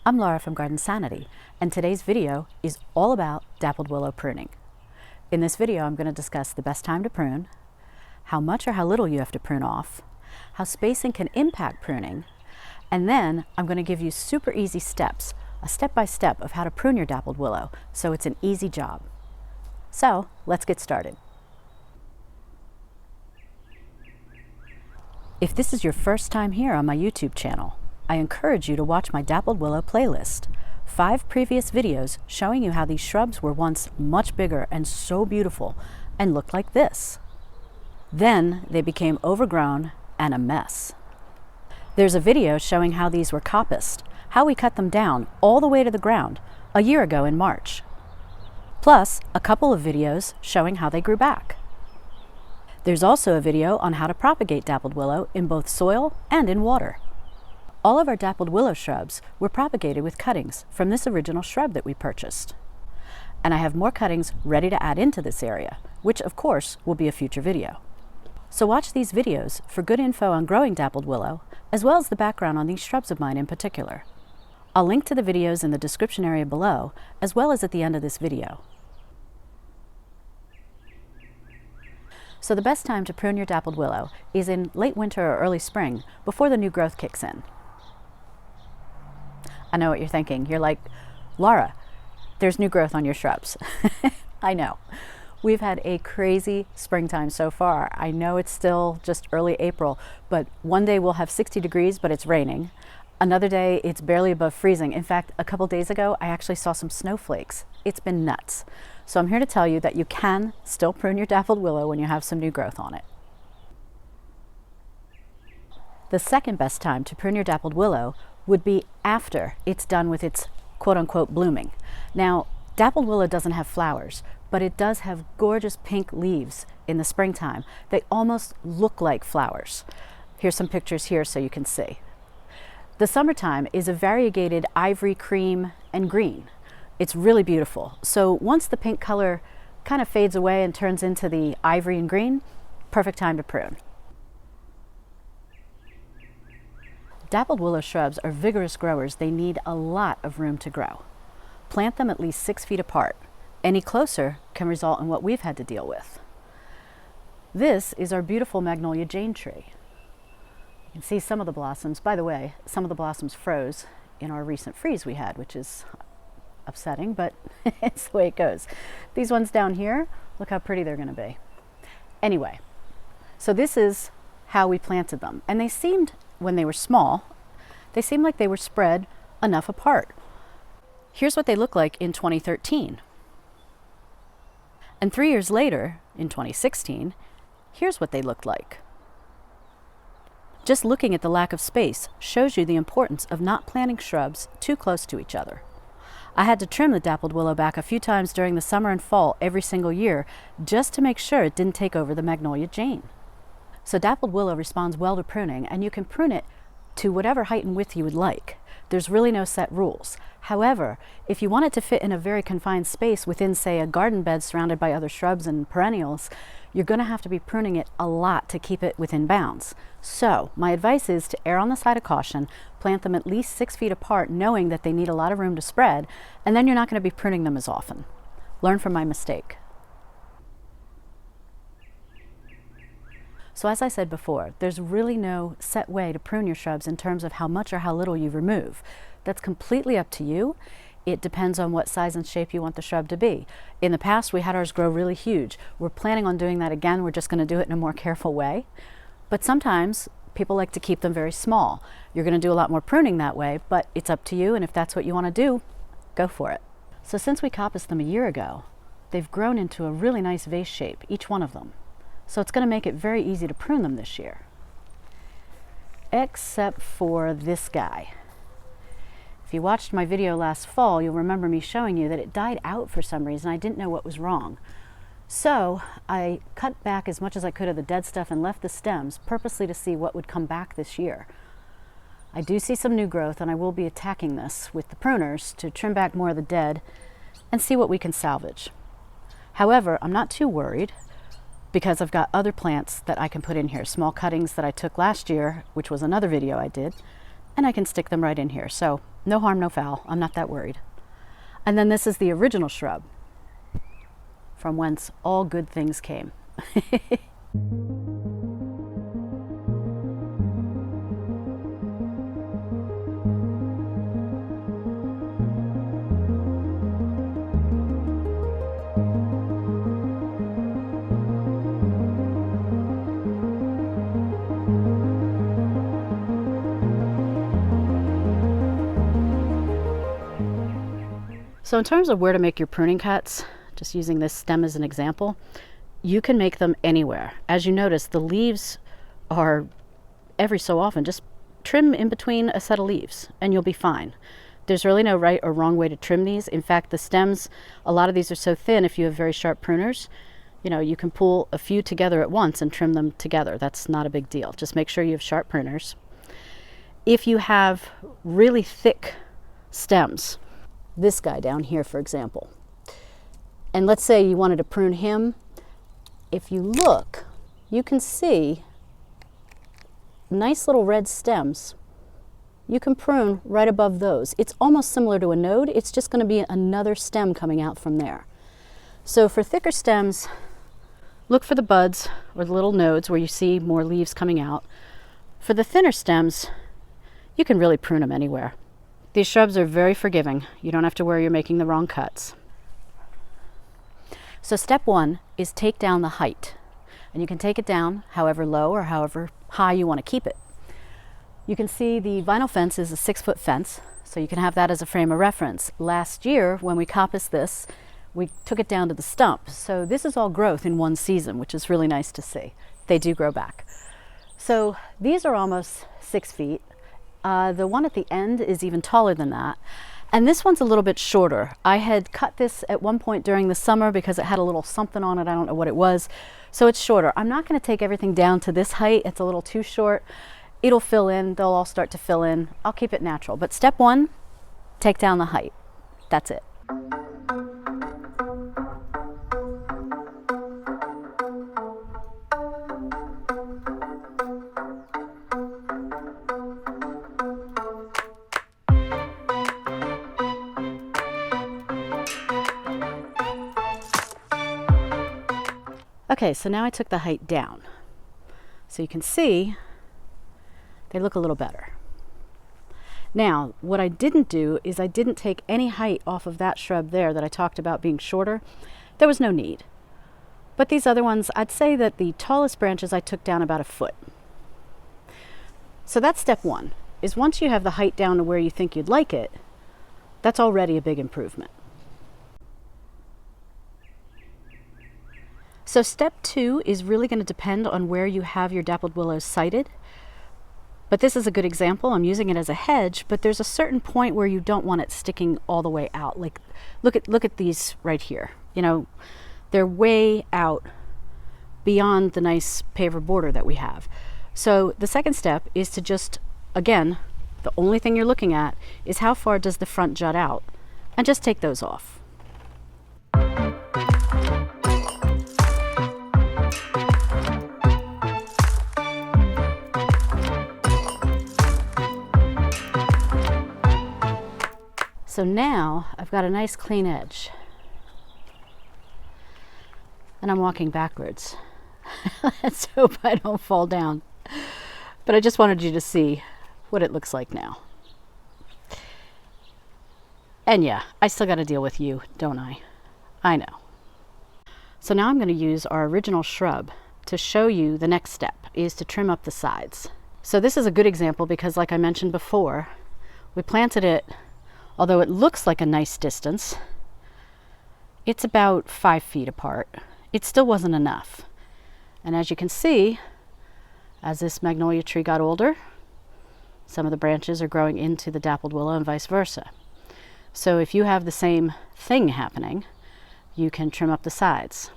I'm Laura from Garden Sanity, and today's video is all about dappled willow pruning. In this video, I'm going to discuss the best time to prune, how much or how little you have to prune off, how spacing can impact pruning, and then I'm going to give you super easy steps, a step-by-step of how to prune your dappled willow, so it's an easy job. So, let's get started. If this is your first time here on my YouTube channel, I encourage you to watch my Dappled Willow playlist. 5 previous videos showing you how these shrubs were once much bigger and so beautiful and looked like this. Then they became overgrown and a mess. There's a video showing how these were coppiced, how we cut them down all the way to the ground a year ago in March. Plus, a couple of videos showing how they grew back. There's also a video on how to propagate dappled willow in both soil and in water. All of our dappled willow shrubs were propagated with cuttings from this original shrub that we purchased. And I have more cuttings ready to add into this area, which of course will be a future video. So watch these videos for good info on growing dappled willow, as well as the background on these shrubs of mine in particular. I'll link to the videos in the description area below, as well as at the end of this video. So the best time to prune your dappled willow is in late winter or early spring, before the new growth kicks in. I know what you're thinking. You're like, Laura, there's new growth on your shrubs. I know. We've had a crazy springtime so far. I know it's still just early April, but one day we'll have 60 degrees, but it's raining. Another day it's barely above freezing. In fact, a couple days ago, I actually saw some snowflakes. It's been nuts. So I'm here to tell you that you can still prune your dappled willow when you have some new growth on it. The second best time to prune your dappled willow would be after it's done with its quote-unquote blooming. Now, dappled willow doesn't have flowers, but it does have gorgeous pink leaves in the springtime. They almost look like flowers. Here's some pictures here so you can see. The summertime is a variegated ivory, cream, and green. It's really beautiful. So once the pink color kind of fades away and turns into the ivory and green, perfect time to prune. Dappled willow shrubs are vigorous growers. They need a lot of room to grow. Plant them at least 6 feet apart. Any closer can result in what we've had to deal with. This is our beautiful magnolia jane tree. You can see some of the blossoms. By the way, some of the blossoms froze in our recent freeze we had, which is upsetting, but it's the way it goes. These ones down here, look how pretty they're going to be. Anyway, so this is how we planted them. And they seemed, when they were small, they seemed like they were spread enough apart. Here's what they look like in 2013. And 3 years later, in 2016, here's what they looked like. Just looking at the lack of space shows you the importance of not planting shrubs too close to each other. I had to trim the dappled willow back a few times during the summer and fall every single year just to make sure it didn't take over the magnolia jane. So dappled willow responds well to pruning, and you can prune it to whatever height and width you would like. There's really no set rules. However, if you want it to fit in a very confined space within, say, a garden bed surrounded by other shrubs and perennials, you're going to have to be pruning it a lot to keep it within bounds. So my advice is to err on the side of caution, plant them at least 6 feet apart, knowing that they need a lot of room to spread, and then you're not going to be pruning them as often. Learn from my mistake. So as I said before, there's really no set way to prune your shrubs in terms of how much or how little you remove. That's completely up to you. It depends on what size and shape you want the shrub to be. In the past, we had ours grow really huge. We're planning on doing that again. We're just going to do it in a more careful way. But sometimes people like to keep them very small. You're going to do a lot more pruning that way, but it's up to you, and if that's what you want to do, go for it. So since we coppiced them a year ago, they've grown into a really nice vase shape, each one of them. So it's going to make it very easy to prune them this year. Except for this guy. If you watched my video last fall, you'll remember me showing you that it died out for some reason. I didn't know what was wrong. So I cut back as much as I could of the dead stuff and left the stems purposely to see what would come back this year. I do see some new growth, and I will be attacking this with the pruners to trim back more of the dead and see what we can salvage. However, I'm not too worried because I've got other plants that I can put in here, small cuttings that I took last year, which was another video I did, and I can stick them right in here. So No harm, no foul. I'm not that worried. And then this is the original shrub, from whence all good things came. So in terms of where to make your pruning cuts, just using this stem as an example, you can make them anywhere. As you notice, the leaves are every so often, just trim in between a set of leaves and you'll be fine. There's really no right or wrong way to trim these. In fact, the stems, a lot of these are so thin, if you have very sharp pruners, you know, you can pull a few together at once and trim them together. That's not a big deal. Just make sure you have sharp pruners. If you have really thick stems, this guy down here, for example, and let's say you wanted to prune him, if you look, you can see nice little red stems. You can prune right above those. It's almost similar to a node. It's just going to be another stem coming out from there. So for thicker stems, look for the buds or the little nodes where you see more leaves coming out. For the thinner stems, you can really prune them anywhere. These shrubs are very forgiving. You don't have to worry you're making the wrong cuts. So step one is take down the height. And you can take it down however low or however high you want to keep it. You can see the vinyl fence is a 6-foot fence, so you can have that as a frame of reference. Last year, when we coppiced this, we took it down to the stump. So this is all growth in one season, which is really nice to see. They do grow back. So these are almost 6 feet. The one at the end is even taller than that. And this one's a little bit shorter. I had cut this at one point during the summer because it had a little something on it. I don't know what it was. So it's shorter. I'm not going to take everything down to this height. It's a little too short. It'll fill in. They'll all start to fill in. I'll keep it natural. But step one, take down the height. That's it. Okay, so now I took the height down. So you can see they look a little better. Now, what I didn't do is I didn't take any height off of that shrub there that I talked about being shorter. There was no need. But these other ones, I'd say that the tallest branches I took down about 1 foot. So that's step one, is once you have the height down to where you think you'd like it, that's already a big improvement. So step two is really going to depend on where you have your dappled willows sited. But this is a good example. I'm using it as a hedge, but there's a certain point where you don't want it sticking all the way out. Like, look at these right here. You know, they're way out beyond the nice paver border that we have. So the second step is to just, again, the only thing you're looking at is how far does the front jut out, and just take those off. So now I've got a nice clean edge. And I'm walking backwards. Let's hope I don't fall down. But I just wanted you to see what it looks like now. And yeah, I still got to deal with you, don't I? I know. So now I'm going to use our original shrub to show you the next step is to trim up the sides. So this is a good example because, like I mentioned before, we planted it. Although it looks like a nice distance, it's about 5 feet apart. It still wasn't enough. And as you can see, as this magnolia tree got older, some of the branches are growing into the dappled willow and vice versa. So if you have the same thing happening, you can trim up the sides.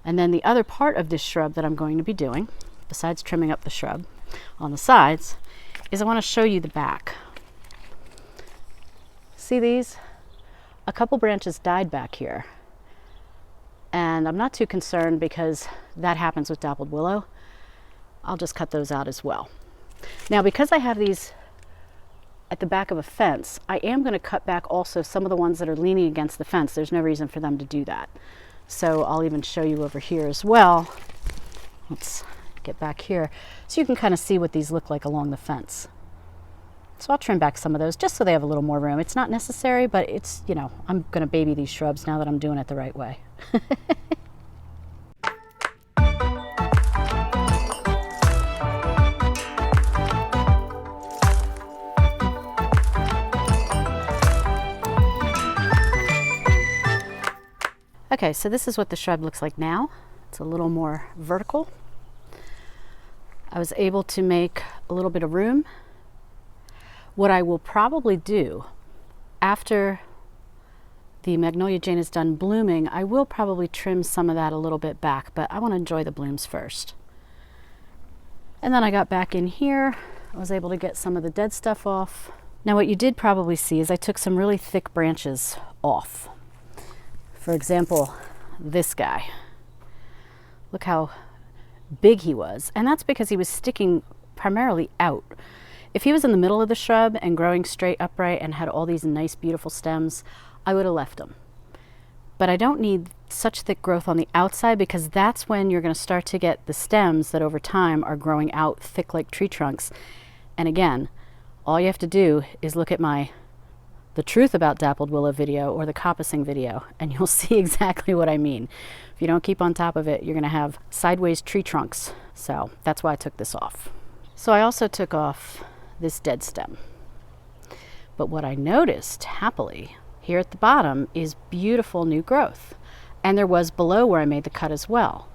And then the other part of this shrub that I'm going to be doing, besides trimming up the shrub on the sides, is I want to show you the back. See these? A couple branches died back here. And I'm not too concerned because that happens with dappled willow. I'll just cut those out as well. Now, because I have these at the back of a fence, I am going to cut back also some of the ones that are leaning against the fence. There's no reason for them to do that. So I'll even show you over here as well. Let's get back here so you can kind of see what these look like along the fence. So I'll trim back some of those just so they have a little more room. It's not necessary, but it's, you know, I'm going to baby these shrubs now that I'm doing it the right way. Okay, so this is what the shrub looks like now. It's a little more vertical. I was able to make a little bit of room. What I will probably do after the Magnolia Jane is done blooming, I will probably trim some of that a little bit back, but I want to enjoy the blooms first. And then I got back in here. I was able to get some of the dead stuff off. Now what you did probably see is I took some really thick branches off. For example, this guy. Look how big he was. And that's because he was sticking primarily out. If he was in the middle of the shrub and growing straight upright and had all these nice beautiful stems, I would have left him. But I don't need such thick growth on the outside because that's when you're going to start to get the stems that over time are growing out thick like tree trunks. And again, all you have to do is look at my The Truth About Dappled Willow video or the coppicing video, and you'll see exactly what I mean. If you don't keep on top of it, you're going to have sideways tree trunks. So that's why I took this off. So I also took off this dead stem. But what I noticed, happily, here at the bottom is beautiful new growth. And there was below where I made the cut as well.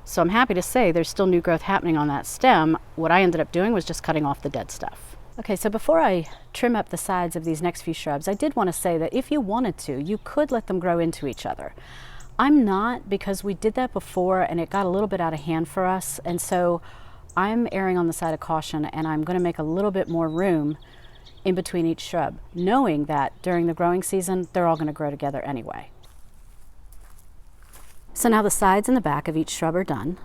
So I'm happy to say there's still new growth happening on that stem. What I ended up doing was just cutting off the dead stuff. Okay, so before I trim up the sides of these next few shrubs, I did want to say that if you wanted to, you could let them grow into each other. I'm not, because we did that before and it got a little bit out of hand for us. And so I'm erring on the side of caution, and I'm going to make a little bit more room in between each shrub, knowing that during the growing season, they're all going to grow together anyway. So now the sides and the back of each shrub are done.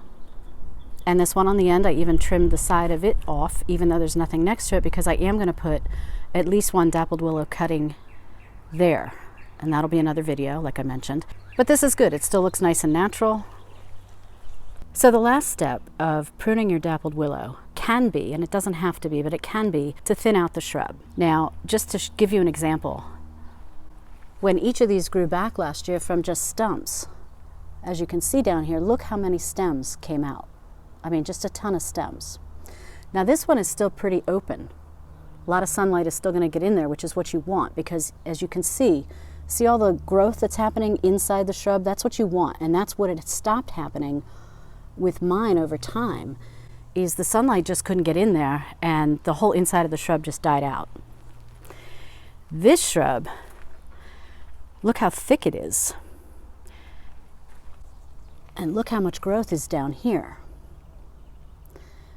And this one on the end, I even trimmed the side of it off, even though there's nothing next to it, because I am going to put at least one dappled willow cutting there. And that'll be another video, like I mentioned. But this is good. It still looks nice and natural. So the last step of pruning your dappled willow can be, and it doesn't have to be, but it can be, to thin out the shrub. Now, just to give you an example, when each of these grew back last year from just stumps, as you can see down here, look how many stems came out. I mean, just a ton of stems. Now this one is still pretty open. A lot of sunlight is still going to get in there, which is what you want, because as you can see all the growth that's happening inside the shrub? That's what you want, and that's what had stopped happening with mine over time, is the sunlight just couldn't get in there and the whole inside of the shrub just died out. This shrub, look how thick it is. And look how much growth is down here.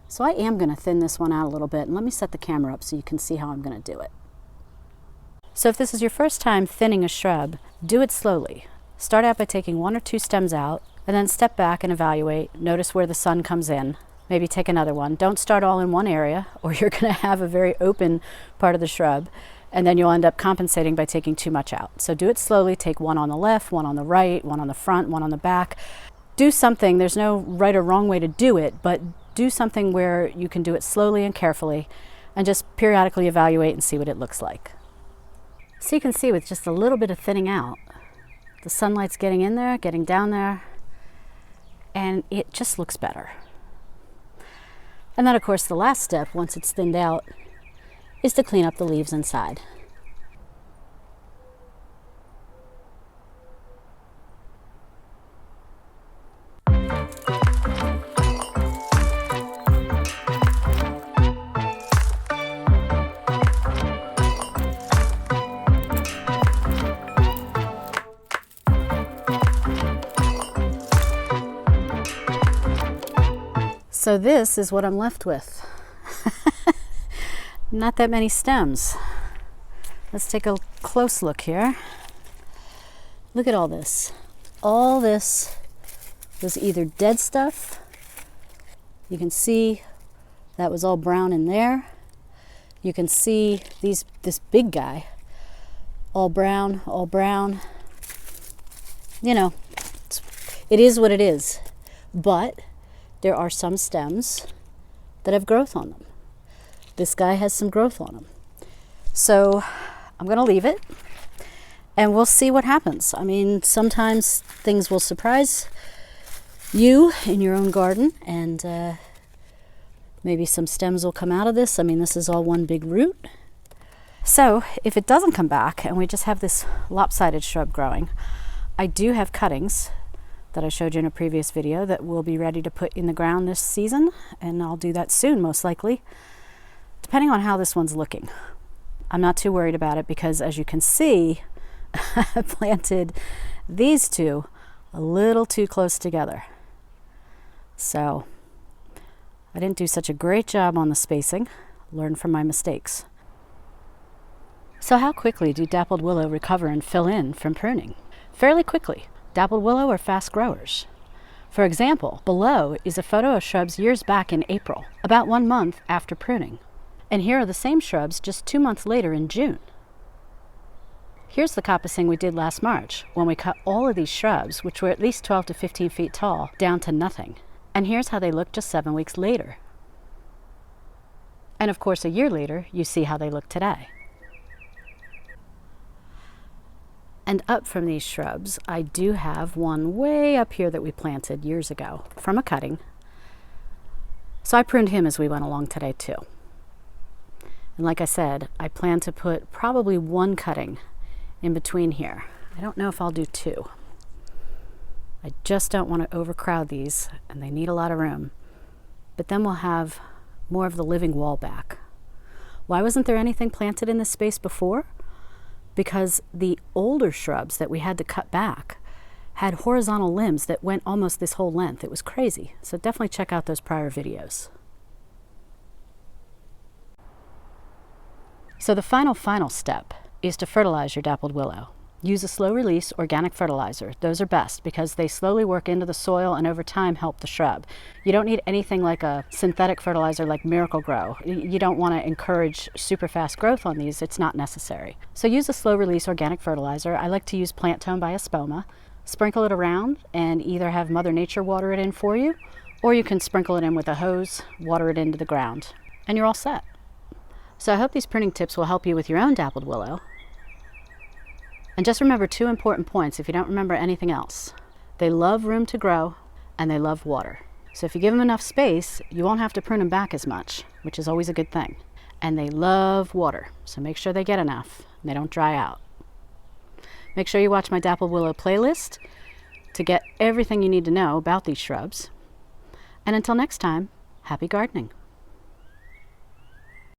So I am going to thin this one out a little bit, and let me set the camera up so you can see how I'm going to do it. So if this is your first time thinning a shrub, do it slowly. Start out by taking 1 or 2 stems out, and then step back and evaluate. Notice where the sun comes in. Maybe take another one. Don't start all in one area, or you're going to have a very open part of the shrub, and then you'll end up compensating by taking too much out. So do it slowly. Take 1 on the left, 1 on the right, 1 on the front, 1 on the back. Do something. There's no right or wrong way to do it, but do something where you can do it slowly and carefully, and just periodically evaluate and see what it looks like. So you can see with just a little bit of thinning out, the sunlight's getting in there, getting down there, and it just looks better. And then of course the last step, once it's thinned out, is to clean up the leaves inside. So this is what I'm left with. Not that many stems. Let's take a close look here. Look at all this. All this was either dead stuff. You can see that was all brown in there. You can see this big guy, all brown, all brown. You know, it is what it is. But there are some stems that have growth on them. This guy has some growth on him. So I'm going to leave it and we'll see what happens. I mean, sometimes things will surprise you in your own garden, and maybe some stems will come out of this. I mean, this is all one big root. So if it doesn't come back and we just have this lopsided shrub growing, I do have cuttings that I showed you in a previous video that will be ready to put in the ground this season, and I'll do that soon, most likely, depending on how this one's looking. I'm not too worried about it because, as you can see, I planted these two a little too close together. So I didn't do such a great job on the spacing. Learn from my mistakes. So how quickly do dappled willow recover and fill in from pruning? Fairly quickly. Dappled willow are fast growers. For example, below is a photo of shrubs years back in April, about 1 month after pruning. And here are the same shrubs just 2 months later in June. Here's the coppicing we did last March, when we cut all of these shrubs, which were at least 12 to 15 feet tall, down to nothing. And here's how they look just 7 weeks later. And of course, a year later, you see how they look today. And up from these shrubs, I do have one way up here that we planted years ago from a cutting. So I pruned him as we went along today too. And like I said, I plan to put probably 1 cutting in between here. I don't know if I'll do 2. I just don't want to overcrowd these, and they need a lot of room. But then we'll have more of the living wall back. Why wasn't there anything planted in this space before? Because the older shrubs that we had to cut back had horizontal limbs that went almost this whole length. It was crazy. So definitely check out those prior videos. So the final step is to fertilize your dappled willow. Use a slow release organic fertilizer. Those are best because they slowly work into the soil and over time help the shrub. You don't need anything like a synthetic fertilizer like Miracle Grow. You don't want to encourage super fast growth on these. It's not necessary. So use a slow release organic fertilizer. I like to use Plant Tone by Espoma. Sprinkle it around and either have Mother Nature water it in for you, or you can sprinkle it in with a hose, water it into the ground, and you're all set. So I hope these pruning tips will help you with your own dappled willow. And just remember 2 important points if you don't remember anything else. They love room to grow, and they love water. So if you give them enough space, you won't have to prune them back as much, which is always a good thing. And they love water, so make sure they get enough and they don't dry out. Make sure you watch my Dappled Willow playlist to get everything you need to know about these shrubs. And until next time, happy gardening.